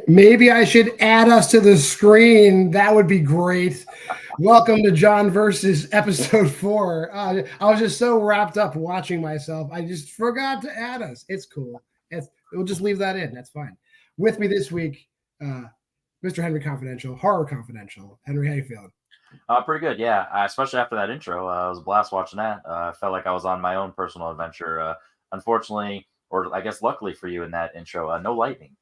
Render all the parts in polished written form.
Maybe I should add us to the screen. That would be great. Welcome to John versus episode 4. I was just so wrapped up watching myself. I just forgot to add us. It's cool. We'll just leave that in. That's fine. With me this week, Mr. Henry Confidential, Horror Confidential. Henry, how you feeling? Pretty good, yeah. Especially after that intro, it was a blast watching that. I felt like I was on my own personal adventure. Unfortunately, or I guess luckily for you in that intro, no lightning.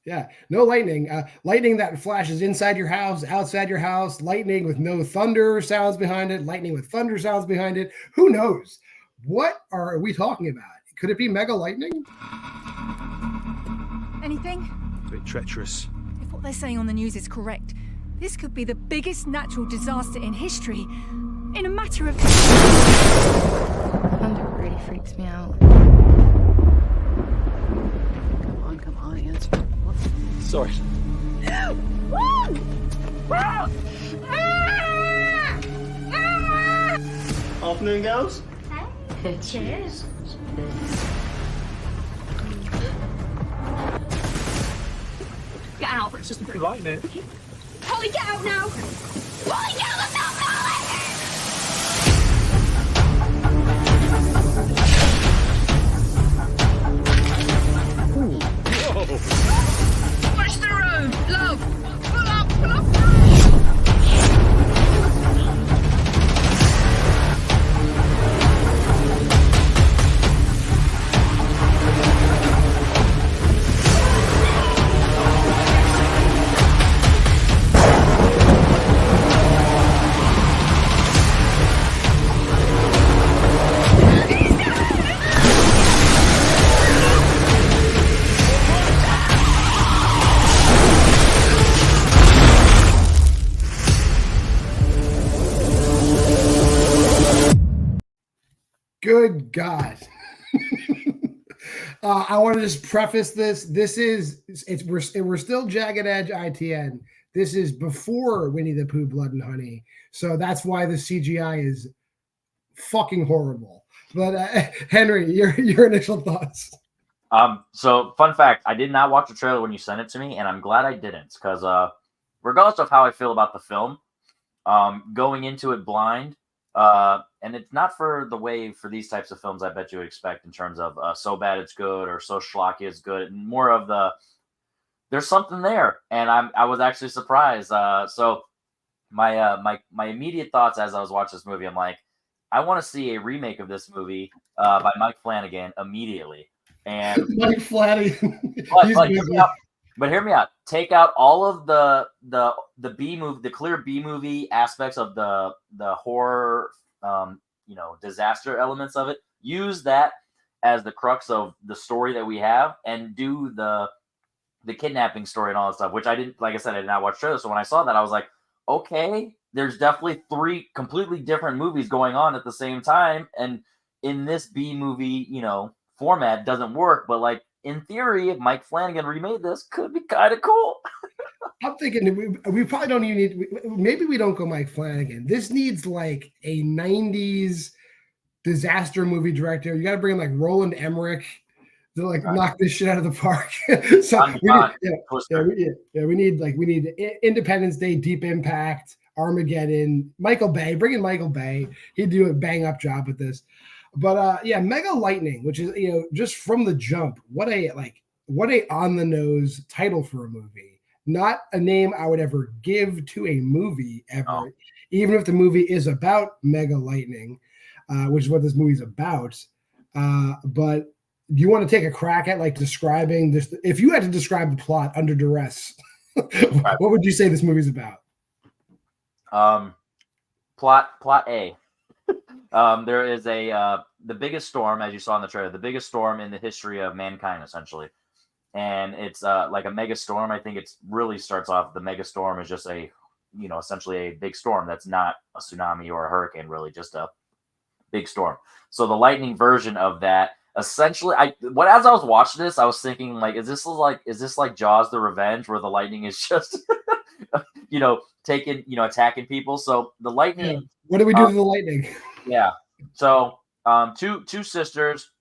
Yeah, no lightning. Lightning that flashes inside your house, outside your house. Lightning with no thunder sounds behind it. Lightning with thunder sounds behind it. Who knows? What are we talking about? Could it be mega lightning? Anything? A bit treacherous. If what they're saying on the news is correct, this could be the biggest natural disaster in history. In a matter of... Thunder really freaks me out. Come on, answer. What? Sorry. Afternoon, girls. Hey. Cheers. Get out! It's just a bit of lightning. Polly, get out now! Polly, get out now! Watch the road, love! Pull up, pull up! Good God. I want to just preface this. We're still Jagged Edge ITN. This is before Winnie the Pooh, Blood and Honey. So that's why the CGI is fucking horrible. But Henry, your initial thoughts. So fun fact, I did not watch the trailer when you sent it to me, and I'm glad I didn't, because regardless of how I feel about the film, going into it blind, and it's not for these types of films I bet you would expect in terms of so bad it's good or so schlocky it's good, and more of there's something there, and I was actually surprised. So my immediate thoughts as I was watching this movie, I'm like, I want to see a remake of this movie by Mike Flanagan immediately. And Mike Flanagan, but hear me out. Take out all of the B movie, the clear B movie aspects of the horror, disaster elements of it. Use that as the crux of the story that we have, and do the kidnapping story and all that stuff. Which I didn't, like I said, I did not watch trailers. So when I saw that, I was like, okay, there's definitely 3 completely different movies going on at the same time, and in this B movie, format doesn't work. But like, in theory, if Mike Flanagan remade this, could be kind of cool. I'm thinking we probably don't even need. Maybe we don't go Mike Flanagan. This needs like a '90s disaster movie director. You got to bring in like Roland Emmerich to like knock this shit out of the park. So we need Independence Day, Deep Impact, Armageddon, Michael Bay. Bring in Michael Bay. He'd do a bang up job with this. But Mega Lightning, which is just from the jump, what a on the nose title for a movie. Not a name I would ever give to a movie ever, even if the movie is about Mega Lightning, which is what this movie's about. But do you want to take a crack at like describing this? If you had to describe the plot under duress, what would you say this movie's about? Plot A. There is the biggest storm, as you saw in the trailer, the biggest storm in the history of mankind, essentially. And it's like a mega storm. I think it really starts off, the mega storm is just essentially a big storm that's not a tsunami or a hurricane, really just a big storm. So the lightning version of that, essentially, as I was watching this, I was thinking, like, is this like Jaws the Revenge, where the lightning is just attacking people? So the lightning. Yeah. What do we do to the lightning? Yeah. So two sisters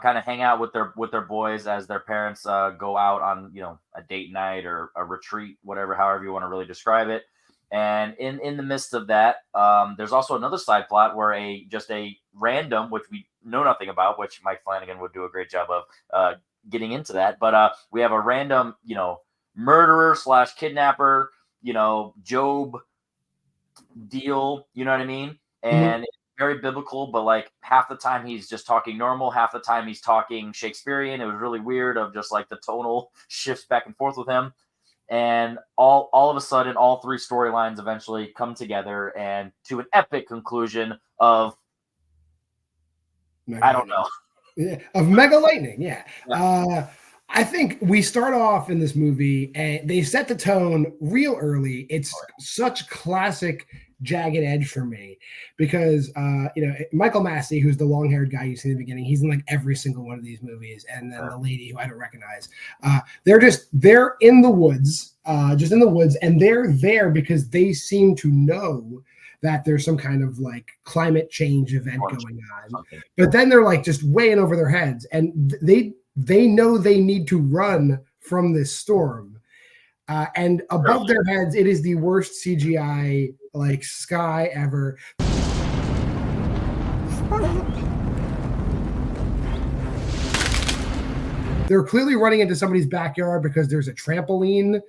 kind of hang out with their boys as their parents go out on a date night or a retreat, however you want to really describe it. And in the midst of that, there's also another side plot where a random, which we know nothing about, which Mike Flanagan would do a great job of getting into that. But we have a random, murderer / kidnapper, Job deal. You know what I mean? And it's very biblical, but like half the time he's just talking normal, half the time he's talking Shakespearean. It was really weird of just like the tonal shifts back and forth with him. And all of a sudden, all three storylines eventually come together and to an epic conclusion of I don't know. Yeah, of Mega Lightning. Yeah. I think we start off in this movie and they set the tone real early. It's such classic Jagged Edge for me because Michael Massey, who's the long-haired guy you see in the beginning, he's in like every single one of these movies, and then the lady who I don't recognize, they're in the woods, just in the woods, and they're there because they seem to know that there's some kind of like climate change event going on. But then they're like just way in over their heads, and they know they need to run from this storm. And above their heads, it is the worst CGI like sky ever. They're clearly running into somebody's backyard because there's a trampoline.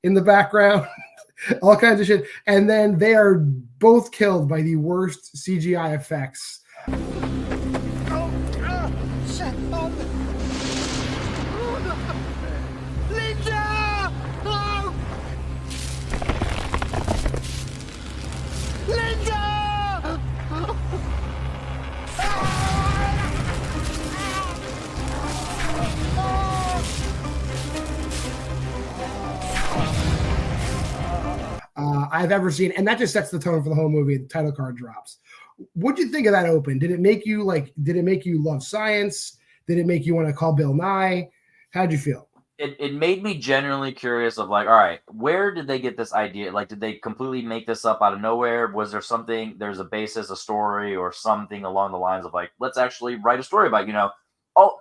In the background, all kinds of shit. And then they are both killed by the worst CGI effects. I've ever seen, and that just sets the tone for the whole movie. The title card drops. What'd you think of that open? Did it make you love science? Did it make you want to call Bill Nye? How'd you feel? It made me genuinely curious of like, all right, where did they get this idea? Like, did they completely make this up out of nowhere? Was there something, there's a basis, a story, or something along the lines of like, let's actually write a story about,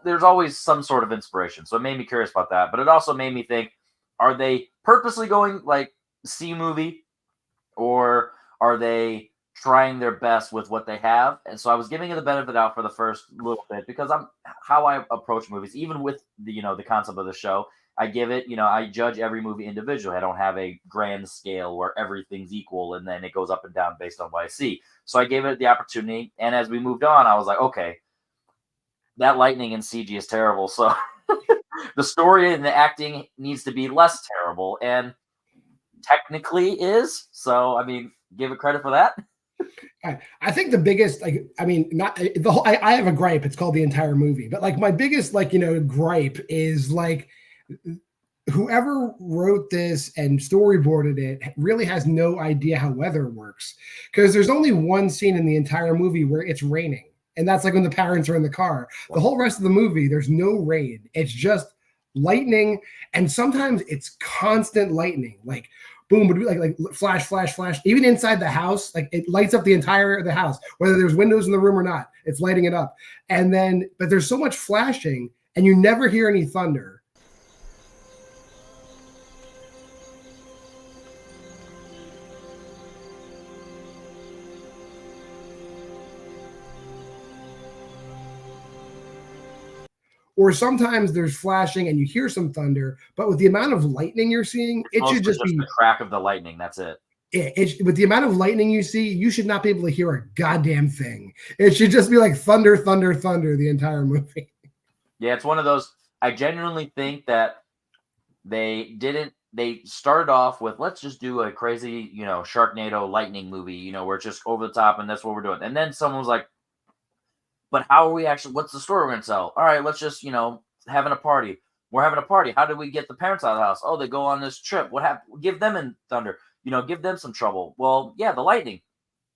there's always some sort of inspiration. So it made me curious about that. But it also made me think, are they purposely going like C movie? Or are they trying their best with what they have? And so I was giving it the benefit out for the first little bit because I'm how I approach movies, even with the the concept of the show. I give it, I judge every movie individually. I don't have a grand scale where everything's equal and then it goes up and down based on what I see. So I gave it the opportunity, and as we moved on, I was like, okay, that lightning in CG is terrible. So the story and the acting needs to be less terrible, and technically is. So I mean, give it credit for that. I think the biggest, not the whole. I have a gripe. It's called the entire movie, but like my biggest, gripe is like whoever wrote this and storyboarded it really has no idea how weather works, because there's only one scene in the entire movie where it's raining, and that's like when the parents are in the car. The whole rest of the movie, there's no rain. It's just lightning, and sometimes it's constant lightning, like boom, would be like flash, flash, flash. Even inside the house, like it lights up the entire the house, whether there's windows in the room or not. It's lighting it up, and then but there's so much flashing, and you never hear any thunder. Or sometimes there's flashing and you hear some thunder, but with the amount of lightning you're seeing, it should just be the crack of the lightning. That's it. With the amount of lightning you see, you should not be able to hear a goddamn thing. It should just be like thunder, thunder, thunder the entire movie. Yeah, it's one of those. I genuinely think that they started off with, let's just do a crazy, Sharknado lightning movie, where it's just over the top and that's what we're doing. And then someone was like, but how are we actually, what's the story we're going to tell? All right, let's just, having a party. We're having a party. How did we get the parents out of the house? Oh, they go on this trip. What happened? Give them in thunder, give them some trouble. Well, yeah, the lightning.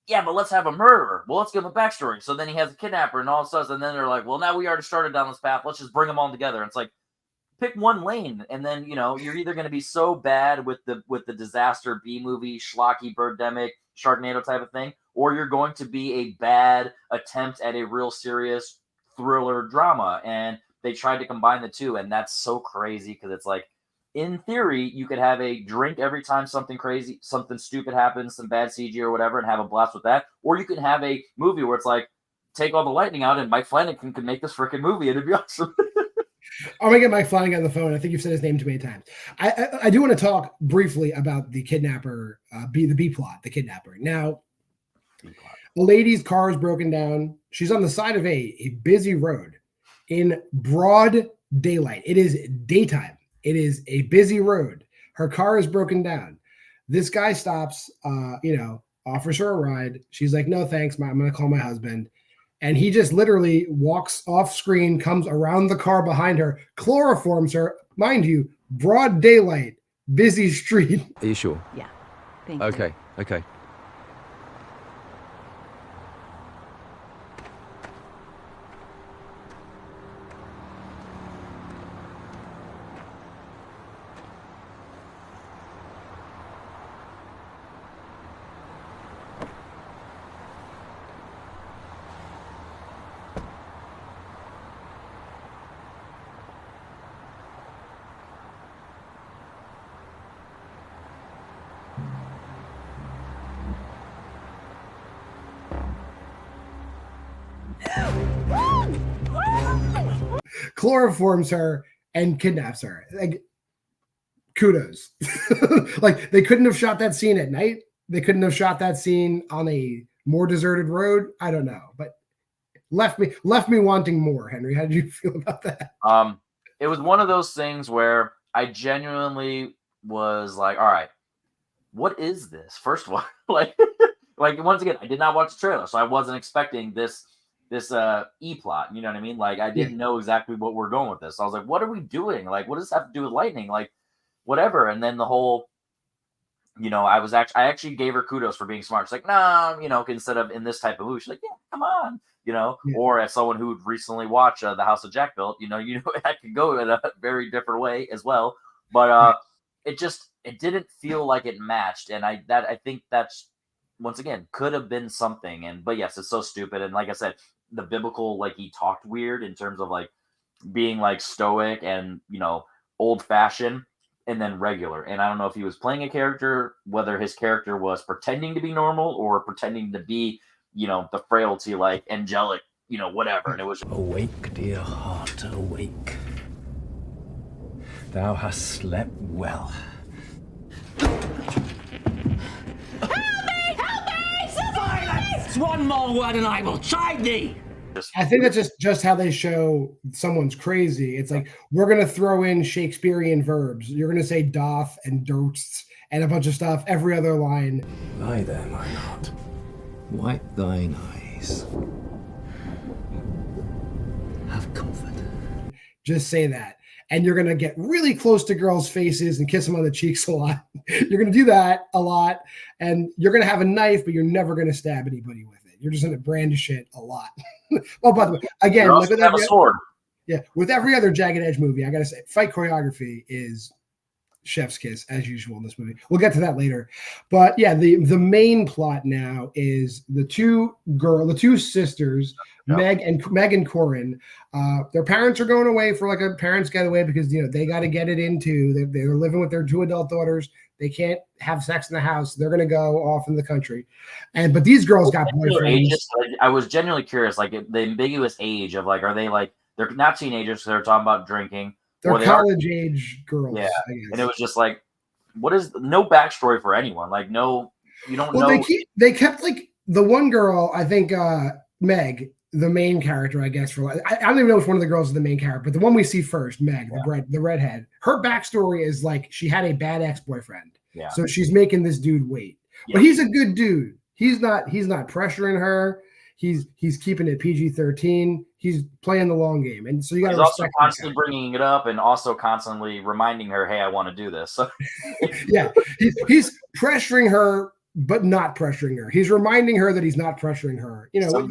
Yeah, but let's have a murderer. Well, let's give him a backstory. So then he has a kidnapper and all this stuff. And then they're like, well, now we already started down this path. Let's just bring them all together. And it's like, pick one lane, and then you're either going to be so bad with the disaster B movie, schlocky, birdemic, Sharknado type of thing, or you're going to be a bad attempt at a real serious thriller drama. And they tried to combine the two, and that's so crazy because it's like, in theory, you could have a drink every time something crazy, something stupid happens, some bad CG or whatever, and have a blast with that. Or you can have a movie where it's like, take all the lightning out, and Mike Flanagan can make this freaking movie, and it'd be awesome. I'm gonna get Mike Flanagan on the phone. I think you've said his name too many times. I do want to talk briefly about the kidnapper, the B plot, the kidnapper. Now, a lady's car is broken down. She's on the side of a busy road in broad daylight. It is daytime. It is a busy road. Her car is broken down. This guy stops, offers her a ride. She's like, no, thanks. I'm going to call my husband. And he just literally walks off screen, comes around the car behind her, chloroforms her. Mind you, broad daylight, busy street. Are you sure? Yeah. Thank you. Okay. Chloroforms her and kidnaps her. Like, kudos. Like, they couldn't have shot that scene at night. They couldn't have shot that scene on a more deserted road. I don't know, but left me wanting more. Henry, how did you feel about that? It was one of those things where I genuinely was like, all right, what is this? First of all, like once again, I did not watch the trailer, so I wasn't expecting this E-plot, you know what I mean? Like, I didn't know exactly what we're going with this. So I was like, what are we doing? Like, what does this have to do with lightning? Like, whatever. And then the whole, I actually gave her kudos for being smart. She's like, nah, instead of in this type of movie, she's like, yeah, come on, or as someone who'd recently watched The House of Jack Built, I could go in a very different way as well. But it didn't feel like it matched. And I think that's, once again, could have been something. But yes, it's so stupid. And like I said, the biblical, like, he talked weird in terms of like being like stoic and old fashioned and then regular. And I don't know if he was playing a character, whether his character was pretending to be normal or pretending to be the frailty, like angelic, whatever. And it was Awake, dear heart, awake. Thou hast slept well. One more word and I will chide thee. I think that's just how they show someone's crazy. It's like, we're going to throw in Shakespearean verbs. You're going to say doth and dotes and a bunch of stuff every other line. Lie there, my lord. Wipe thine eyes. Have comfort. Just say that. And you're going to get really close to girls' faces and kiss them on the cheeks a lot. You're going to do that a lot. And you're going to have a knife, but you're never going to stab anybody with it. You're just going to brandish it a lot. Oh, by the way, again, like with every, a sword. Yeah, with every other Jagged Edge movie, I got to say, fight choreography is chef's kiss, as usual in this movie. We'll get to that later. But yeah, the main plot now is the two sisters, Meg and Corin. Their parents are going away for like a parents' getaway because they got to get it into. They're living with their two adult daughters. They can't have sex in the house. They're going to go off in the country. But these girls got boyfriends. I was genuinely curious, like the ambiguous age of like, are they like, they're not teenagers, so they're talking about drinking. They're college age girls. Yeah. And it was just like, what is no backstory for anyone? Like, no, you don't know. They kept like the one girl, I think Meg, the main character, I guess, I don't even know which one of the girls is the main character, but the one we see first, Meg, the redhead, her backstory is like she had a bad ex-boyfriend. Yeah. So she's making this dude wait. Yeah. But he's a good dude. He's not pressuring her. He's keeping it PG-13. He's playing the long game. And so you got to also constantly bringing it up and also constantly reminding her, hey, I want to do this. So yeah. He's pressuring her, but not pressuring her. He's reminding her that he's not pressuring her. Some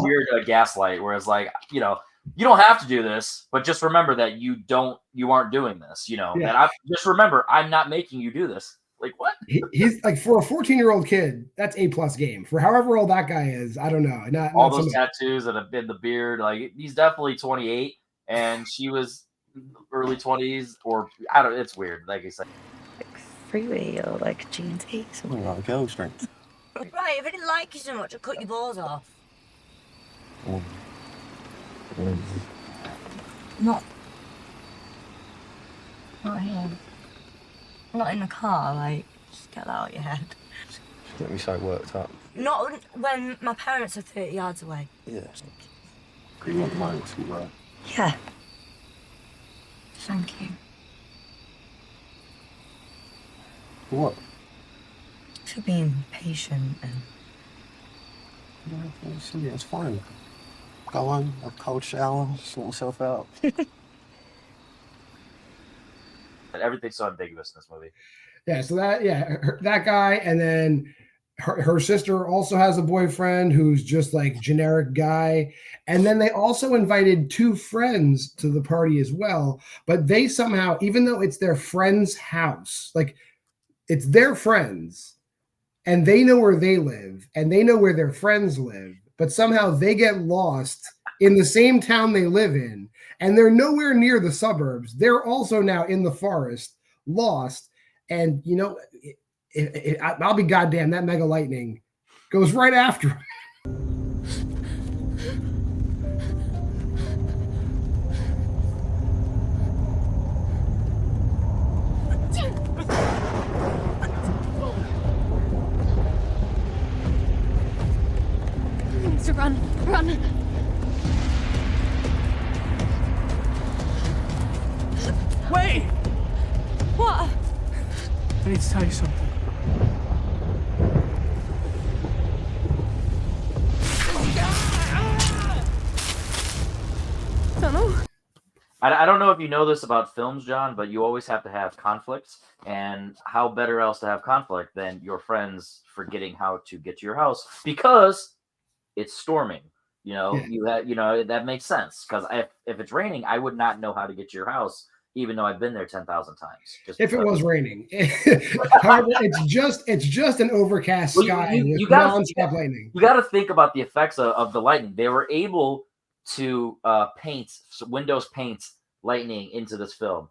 weird gaslight, whereas like, you don't have to do this, but just remember that you aren't doing this. You know, Yeah. that just remember, I'm not making you do this. Like what? He's like, for a 14-year-old kid, that's A+ game. For however old that guy is, I don't know. Not All so those much. tattoos and the beard, like he's definitely 28, and she was early 20s, or I don't. It's weird. Like I said, Freeway or like G&T. Something like girl strength. Right, if I didn't like you so much, I'd cut your balls off. Not here. Not in the car, like, just get that out of your head. Get me so worked up. Not when my parents are 30 yards away. Yeah. You want mine to work? Yeah. Thank you. What? For being patient and... Yeah, it's fine. Go home, have a cold shower, sort myself out. everything's so ambiguous in this movie. Yeah, so that guy, and then her sister also has a boyfriend who's just like generic guy, and then they also invited 2 friends to the party as well, but they somehow, even though it's their friend's house, like it's their friends, and they know where they live, and they know where their friends live, but somehow they get lost in the same town they live in, and they're nowhere near the suburbs. They're also now in the forest, lost, and you know, I'll be goddamn, that mega lightning goes right after him. So run. Wait! What? I need to tell you something. Don't know. I don't know if you know this about films, John, but you always have to have conflicts. And how better else to have conflict than your friends forgetting how to get to your house because it's storming. You know, that makes sense. Because if it's raining, I would not know how to get to your house, even though I've been there 10,000 times. Just if it was raining. However, it's just an overcast sky with nonstop lightning. You got to think about the effects of the lightning. They were able to Windows paint lightning into this film,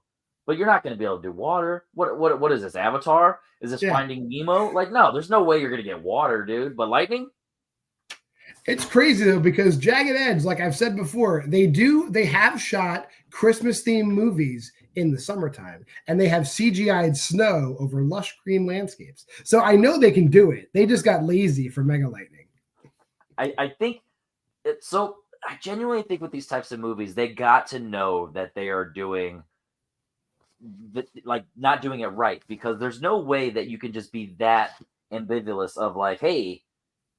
but you're not going to be able to do water. What is this, Avatar? Is this Finding Nemo? Like, no, there's no way you're going to get water, dude. But lightning? It's crazy though, because Jagged Edge, like I've said before, they have shot Christmas themed movies in the summertime, and they have CGI'd snow over lush green landscapes. So I know they can do it. They just got lazy for mega lightning. I think it's so. I genuinely think with these types of movies, they got to know that they are doing, like, not doing it right, because there's no way that you can just be that ambivalent of like, hey,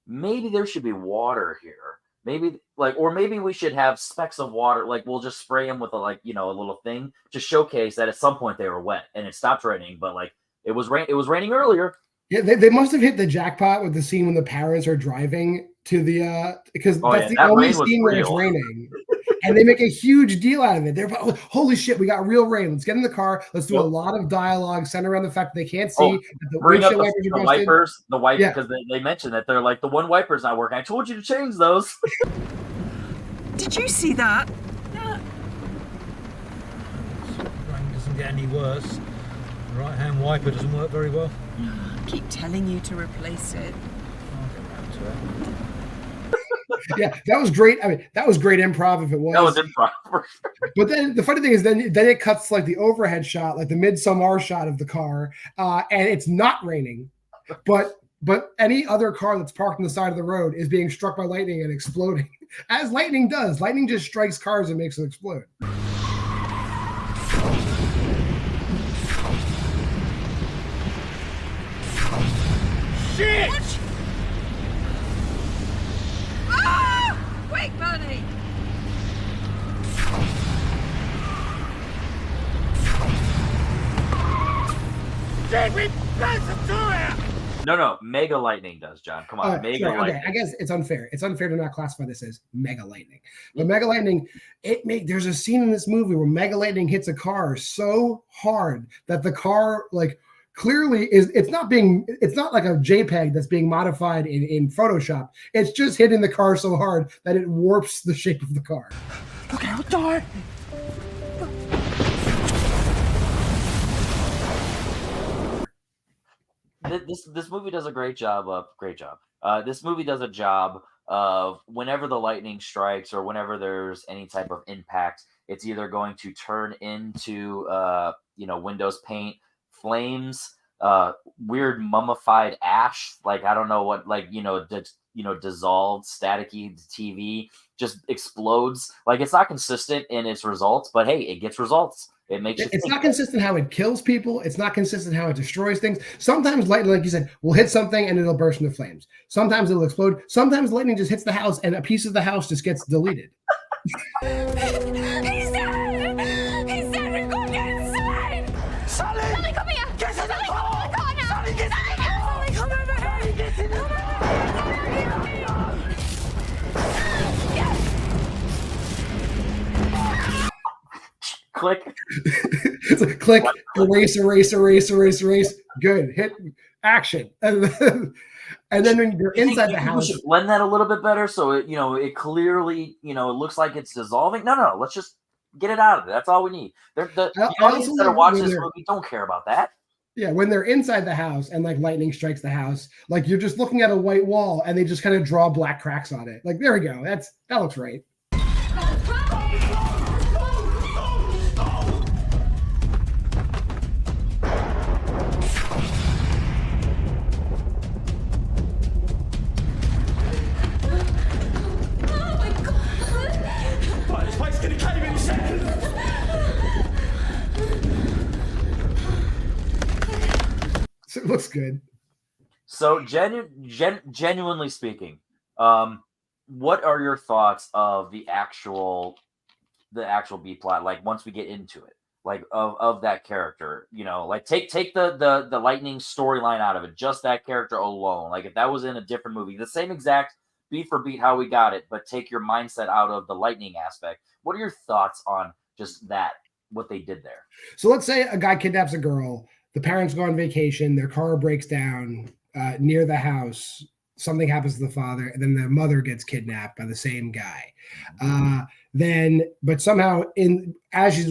maybe there should be water here. Maybe or maybe we should have specks of water. Like we'll just spray them with a little thing to showcase that at some point they were wet and it stopped raining. But like it was raining earlier. Yeah, they must have hit the jackpot with the scene when the parents are driving to the because that's the only scene where it's raining. And they make a huge deal out of it. They're about, oh, holy shit, we got real rain. Let's get in the car. Let's do a lot of dialogue centered around the fact that they can't see. The bring up the wipers. The wipe because they mentioned that they're like the one wiper's not working. I told you to change those. Did you see that? Rain doesn't get any worse. The right-hand wiper doesn't work very well. I keep telling you to replace it. I'll get round to it. Yeah, that was great. I mean, that was great improv if it was. That was improv. But then the funny thing is then it cuts like the overhead shot, like the Midsommar shot of the car, and it's not raining. But any other car that's parked on the side of the road is being struck by lightning and exploding. As lightning does. Lightning just strikes cars and makes them explode. Shit! Quick, Bernie! No, Mega Lightning does, John. Come on, Mega sorry, Lightning. Okay, I guess it's unfair. It's unfair to not classify this as Mega Lightning. But Mega Lightning, there's a scene in this movie where Mega Lightning hits a car so hard that the car like clearly it's not like a JPEG that's being modified in Photoshop. It's just hitting the car so hard that it warps the shape of the car. Look out, Dart! This movie does a great job. This movie does a job of whenever the lightning strikes or whenever there's any type of impact, it's either going to turn into Windows paint, flames, weird mummified ash, like I don't know what, like dissolved staticky TV just explodes. Like it's not consistent in its results, but hey, it gets results. It makes it's not consistent how it kills people. It's not consistent how it destroys things. Sometimes lightning, like you said, will hit something and it'll burst into flames. Sometimes it'll explode. Sometimes lightning just hits the house and a piece of the house just gets deleted. He's dead! He's dead! We've got to get inside! Sally! Sally, come here! Get in the Sally, car! come in the car now! Sally, get in the car! Sally, come over here! Sally, get in the car! click. It's like click, erase. Good. Hit action. And then when you're inside the house. We should blend that a little bit better so it clearly, it looks like it's dissolving. No, let's just get it out of there. That's all we need. The audience that are watching this movie don't care about that. Yeah, when they're inside the house and like lightning strikes the house, like you're just looking at a white wall and they just kind of draw black cracks on it. Like, there we go. That looks right. So it looks good. So genuinely speaking, what are your thoughts of the actual B plot? Like once we get into it, like of that character, like take the lightning storyline out of it, just that character alone. Like if that was in a different movie, the same exact beat for beat how we got it, but take your mindset out of the lightning aspect. What are your thoughts on just that, what they did there? So let's say a guy kidnaps a girl. The parents go on vacation. Their car breaks down near the house. Something happens to the father, and then the mother gets kidnapped by the same guy. But somehow there's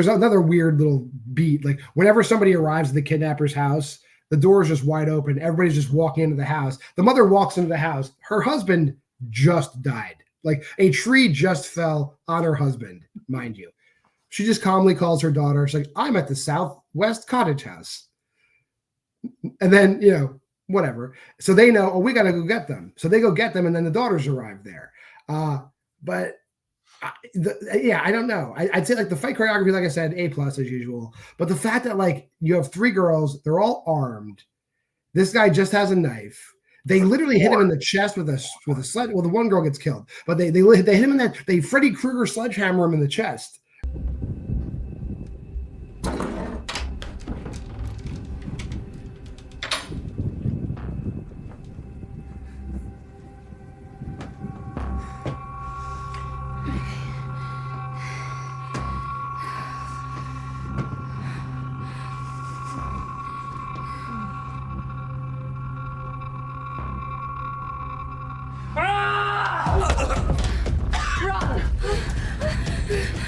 another weird little beat. Like whenever somebody arrives at the kidnapper's house, the door is just wide open. Everybody's just walking into the house. The mother walks into the house. Her husband just died. Like a tree just fell on her husband, mind you. She just calmly calls her daughter. She's like, I'm at the Southwest Cottage House. And then, whatever. So they know, we got to go get them. So they go get them, and then the daughters arrive there. I don't know. I'd say like the fight choreography, like I said, A+ as usual. But the fact that like you have 3 girls, they're all armed. This guy just has a knife. They literally hit him in the chest with a sledge. Well, the one girl gets killed, but they hit him in that. They Freddy Krueger sledgehammer him in the chest.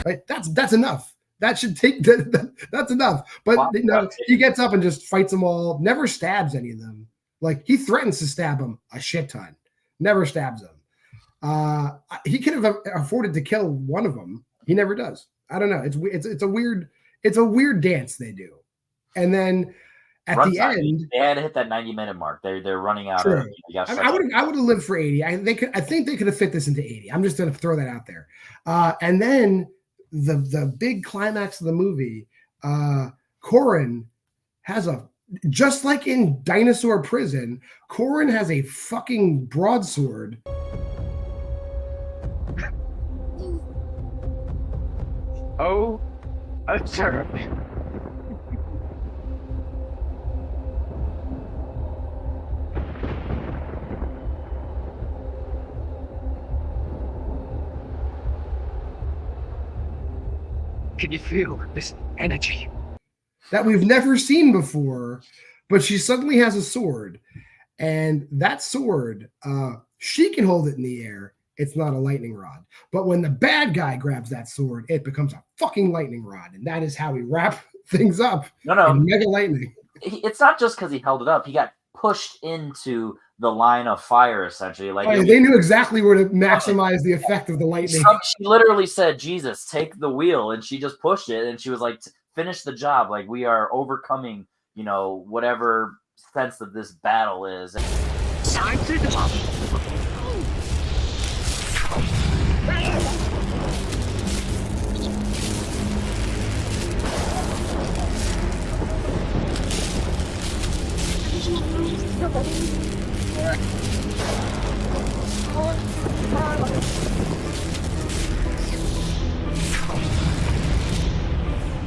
Right? That's enough. That should take that's enough. But he gets up and just fights them all. Never stabs any of them. Like he threatens to stab them a shit ton. Never stabs them. He could have afforded to kill one of them. He never does. I don't know. It's a weird dance they do. And then at the end, they had to hit that 90-minute mark. They're running out. True. I would have lived for 80. I think they could have fit this into 80. I'm just going to throw that out there. And then the big climax of the movie, Corin has just like in Dinosaur Prison, Corin has a fucking broadsword. Oh, terrible. Can you feel this energy? That we've never seen before, but she suddenly has a sword. And that sword, she can hold it in the air. It's not a lightning rod. But when the bad guy grabs that sword, it becomes a fucking lightning rod. And that is how we wrap things up in Mega Lightning. It's not just because he held it up. He got pushed into the line of fire, essentially. Like they knew exactly where to maximize the effect of the lightning. She literally said, Jesus, take the wheel. And she just pushed it. And she was like, finish the job. Like, we are overcoming, whatever sense that this battle is. Time to jump.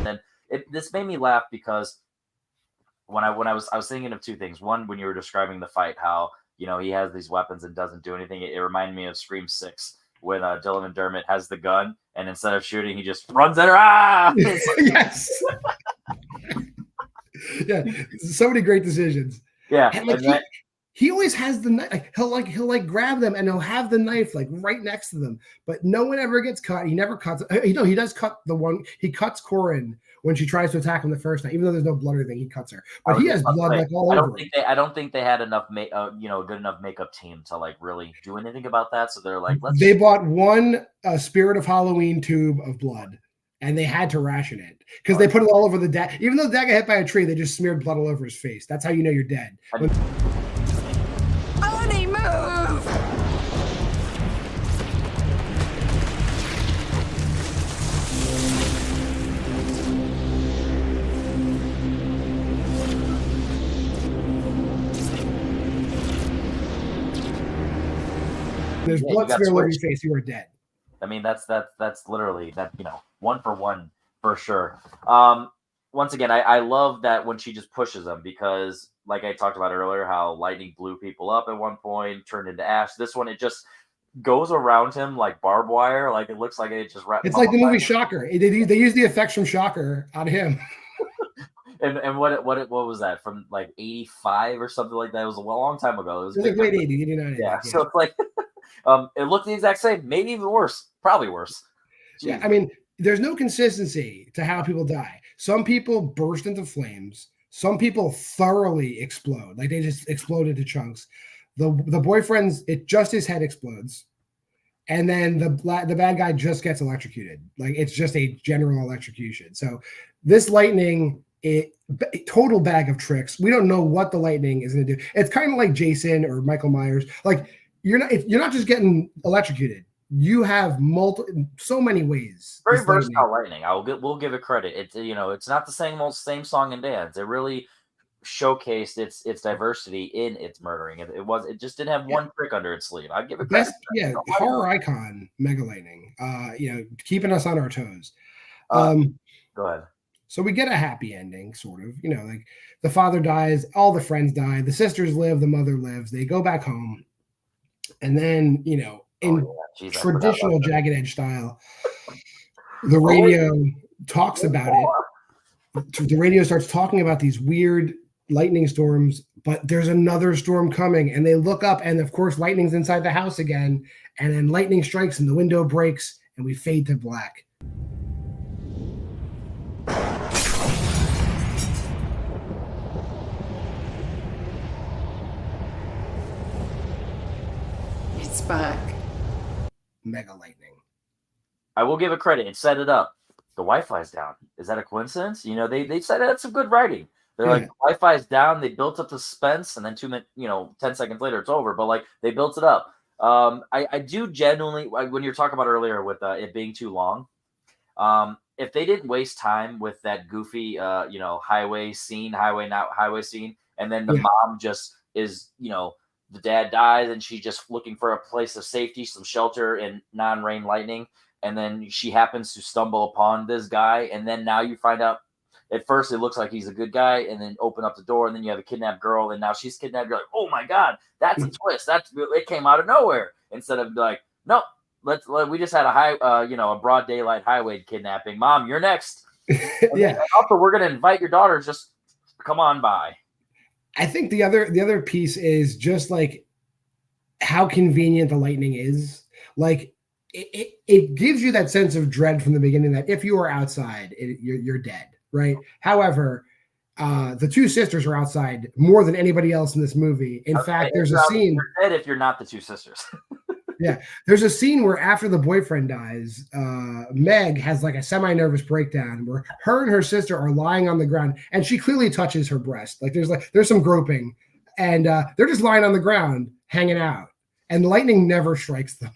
And this made me laugh because when I was thinking of two things. One, when you were describing the fight, how he has these weapons and doesn't do anything. It reminded me of Scream 6 when Dylan McDermott has the gun and instead of shooting, he just runs at her. Ah! Yes. Yeah, so many great decisions. Yeah, and he always has the knife. He'll grab them and he'll have the knife right next to them. But no one ever gets cut. He never cuts. He does cut the one. He cuts Corin when she tries to attack him the first time. Even though there's no blood or anything, he cuts her. But he has blood all over him. I don't think they had enough, good enough makeup team to really do anything about that. So they're like, They bought one Spirit of Halloween tube of blood. And they had to ration it because they put it all over the dad. Even though the dad got hit by a tree, they just smeared blood all over his face. That's how you know you're dead. Only move! There's blood smeared all over your face. You are dead. I mean, that's literally that, one for one for sure. Once again, I love that when she just pushes them because, like I talked about earlier, how lightning blew people up at one point, turned into ash. This one, it just goes around him like barbed wire. Like it looks like it just wrapped. It's like the movie Shocker. They use the effects from Shocker on him. And what was that from like 85 or something like that? It was a long time ago. It was like late 80s, 89. Yeah. So it's like it looked the exact same, maybe even worse, probably worse. Jeez. Yeah, I mean, there's no consistency to how people die. Some people burst into flames. Some people thoroughly explode, like they just explode into chunks. The boyfriend's just his head explodes, and then the bad guy just gets electrocuted. Like it's just a general electrocution. So this lightning, total bag of tricks. We don't know what the lightning is going to do. It's kind of like Jason or Michael Myers. Like you're not just getting electrocuted. You have so many ways. Very versatile lightning. We'll give it credit. It's not the same song and dance. It really showcased its diversity in its murdering. It just didn't have one trick under its sleeve. I'd give it credit. Horror icon, Mega Lightning. Keeping us on our toes. Go ahead. So we get a happy ending, sort of. Like the father dies, all the friends die, the sisters live, the mother lives. They go back home, and then traditional Jagged Edge style, the radio talks about it. The radio starts talking about these weird lightning storms, but there's another storm coming, and they look up, and of course, lightning's inside the house again, and then lightning strikes, and the window breaks, and we fade to black. It's back. Mega Lightning. I will give it credit. It set it up. The Wi-Fi's down. Is that a coincidence? They said that's some good writing. They're like, the Wi-Fi's down. They built up the suspense, and then 10 seconds later, it's over. But they built it up. I do genuinely, when you're talking about earlier with it being too long, if they didn't waste time with that goofy, highway scene, and then the mom just is, the dad dies and she's just looking for a place of safety, some shelter in non-rain lightning. And then she happens to stumble upon this guy. And then now you find out at first it looks like he's a good guy, and then open up the door and then you have a kidnapped girl. And now she's kidnapped. You're like, oh my God, that's a twist. It came out of nowhere, instead of like, nope, we just had a broad daylight highway kidnapping. Mom, you're next. Yeah. Also, we're gonna invite your daughter. Just come on by. I think the other piece is just like how convenient the lightning is. Like it gives you that sense of dread from the beginning that if you are outside, you're dead, right? However, the two sisters are outside more than anybody else in this movie. In fact, there's a scene. You're dead if you're not the two sisters. Yeah, there's a scene where after the boyfriend dies, Meg has like a semi-nervous breakdown where her and her sister are lying on the ground, and she clearly touches her breast. Like there's some groping, and they're just lying on the ground, hanging out, and lightning never strikes them.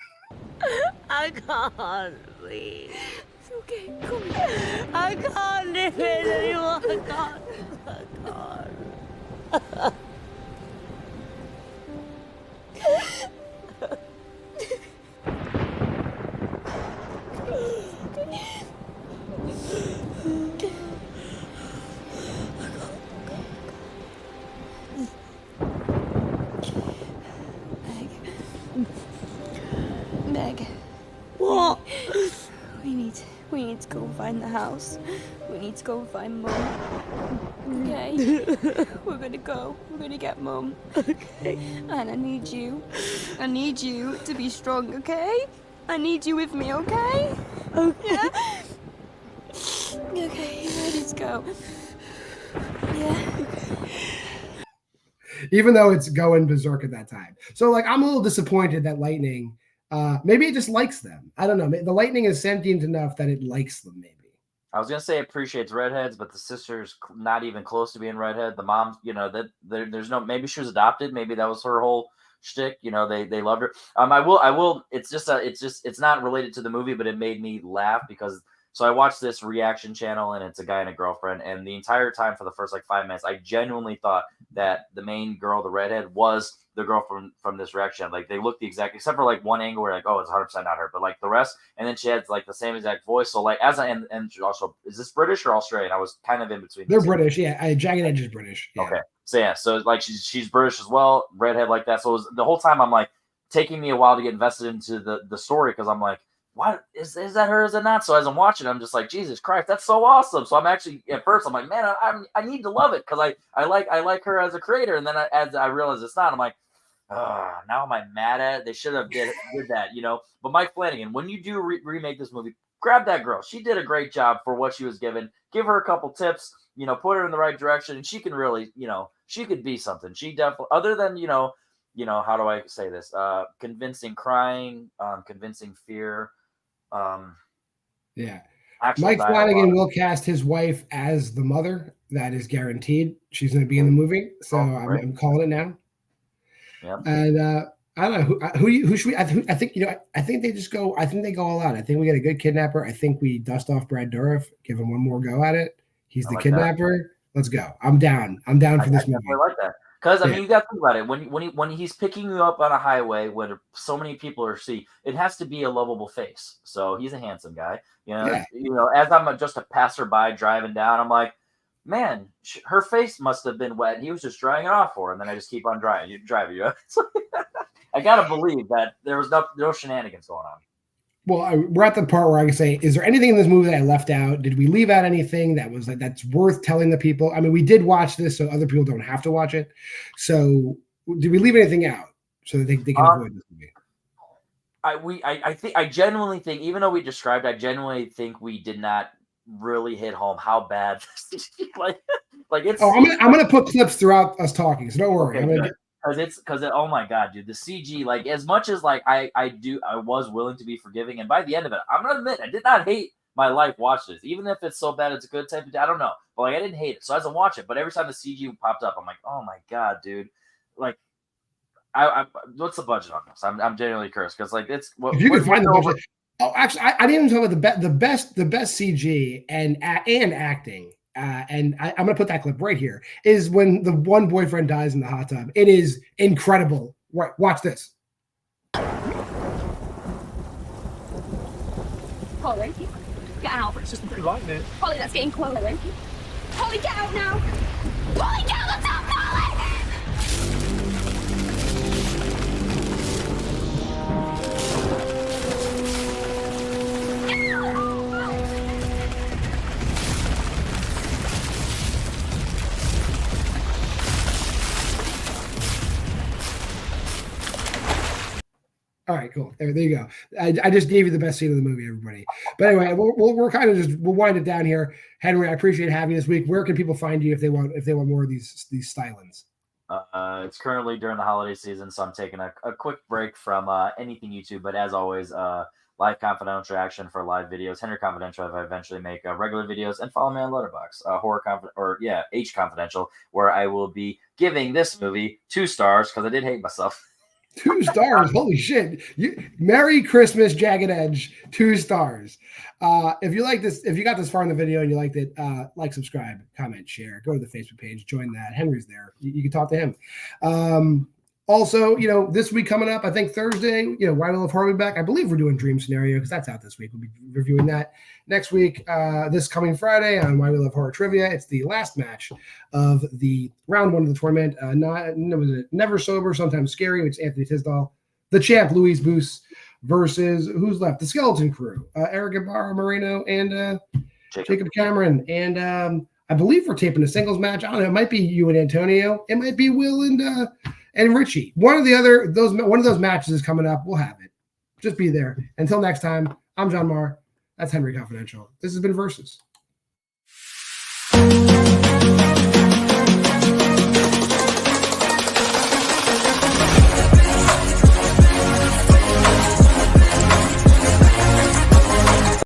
I can't, please. It's okay. Come here. I can't live it anymore. I can't. Meg. What? We need to go and find the house. We need to go and find Mum. Okay? We're gonna go. We're gonna get Mum. Okay. And I need you to be strong, okay? I need you with me, okay? Okay. Yeah? Okay, you ready to go? Yeah. Even though it's going berserk at that time. So like I'm a little disappointed that lightning maybe it just likes them. I don't know. The lightning is sentient enough that it likes them, maybe. I was gonna say appreciates redheads, but the sister's not even close to being redhead. The mom, that there's no. Maybe she was adopted. Maybe that was her whole shtick. They loved her. I will. It's not related to the movie, but it made me laugh because. So I watched this reaction channel, and it's a guy and a girlfriend, and the entire time for the first 5 minutes, I genuinely thought that the main girl, the redhead, was the girl from this reaction. Like they looked the exact, except for one angle where oh, it's 100% not her, but the rest, and then she had the same exact voice. So and she also, is this British or Australian? I was kind of in between. They're British, yeah. Jagged Edge is British. Yeah. Okay, so she's British as well, redhead like that. So it was, the whole time I'm taking me a while to get invested into the story because I'm like. What is that her? Is it not? So as I'm watching, I'm just like, Jesus Christ, that's so awesome. So I'm actually at first I'm like, man, I need to love it because I like her as a creator. And then as I realize it's not, I'm like, now am I mad at it? They should have did that, But Mike Flanagan, when you do remake this movie, grab that girl. She did a great job for what she was given. Give her a couple tips, put her in the right direction, and she can really, she could be something. She definitely, other than how do I say this? Convincing crying, convincing fear. Yeah. Mike Flanagan will cast his wife as the mother. That is guaranteed. She's going to be in the movie, so I'm calling it now. Yeah. And I don't know who should we? I think they just go. I think they go all out. I think we get a good kidnapper. I think we dust off Brad Dourif, give him one more go at it. He's the kidnapper. That. Let's go. I'm down. I'm down for this movie. I like that. Because I mean, you got to think about it. When he's picking you up on a highway where so many people are see, it has to be a lovable face. So he's a handsome guy. As I'm just a passerby driving down, I'm like, man, her face must have been wet. And he was just drying it off for her. And then I just keep on driving. I gotta believe that there was no shenanigans going on. Well, we're at the part where I can say, is there anything in this movie that I left out? Did we leave out anything that was that's worth telling the people? I mean, we did watch this, so other people don't have to watch it. So, did we leave anything out so that they can avoid this movie? I genuinely think, even though we described, I genuinely think we did not really hit home how bad this is. It's. Oh, I'm gonna put clips throughout us talking, so don't worry. Okay, Because oh my god, dude, the CG, as much as I was willing to be forgiving, and by the end of it, I'm gonna admit I did not hate my life watching this, even if it's so bad it's a good type of, I don't know, but I didn't hate it. So as I watch it, but every time the CG popped up, I'm like, oh my god, dude, I what's the budget on this? I'm genuinely curious because it's if you can find the budget. Oh, actually, I didn't even talk about the best CG and acting. And I'm going to put that clip right here, is when the one boyfriend dies in the hot tub. It is incredible. Right, watch this. Polly, get out. It's just a bit lightning. Polly, that's getting close. Polly, get out now. Polly, get out the top, Polly! cool. There you go. I just gave you the best scene of the movie, everybody. But anyway, we're kind of we'll wind it down here. Henry, I appreciate having you this week. Where can people find you if they want more of these stylings? It's currently during the holiday season, so I'm taking a quick break from anything YouTube. But as always, live confidential action for live videos. Henry Confidential if I eventually make regular videos, and follow me on Letterboxd, H Confidential, where I will be giving this movie 2 stars because I did hate myself. 2 stars. Holy shit. Merry Christmas, Jagged Edge. 2 stars. If you like this, if you got this far in the video and you liked it, like, subscribe, comment, share, go to the Facebook page, join that. Henry's there. You can talk to him. Also, this week coming up, I think Thursday, Why We Love Horror will be back. I believe we're doing Dream Scenario because that's out this week. We'll be reviewing that next week. This coming Friday on Why We Love Horror Trivia. It's the last match of the round 1 of the tournament. Never Sober, Sometimes Scary, which is Anthony Tisdall. The champ, Luis Boos, versus who's left? The Skeleton Crew. Eric Ibarra Moreno and Jacob Cameron. And I believe we're taping a singles match. I don't know. It might be you and Antonio. It might be Will and Richie. One of those matches is coming up. We'll have it. Just be there. Until next time, I'm JWMaher. That's Henry Confidential. This has been Versus.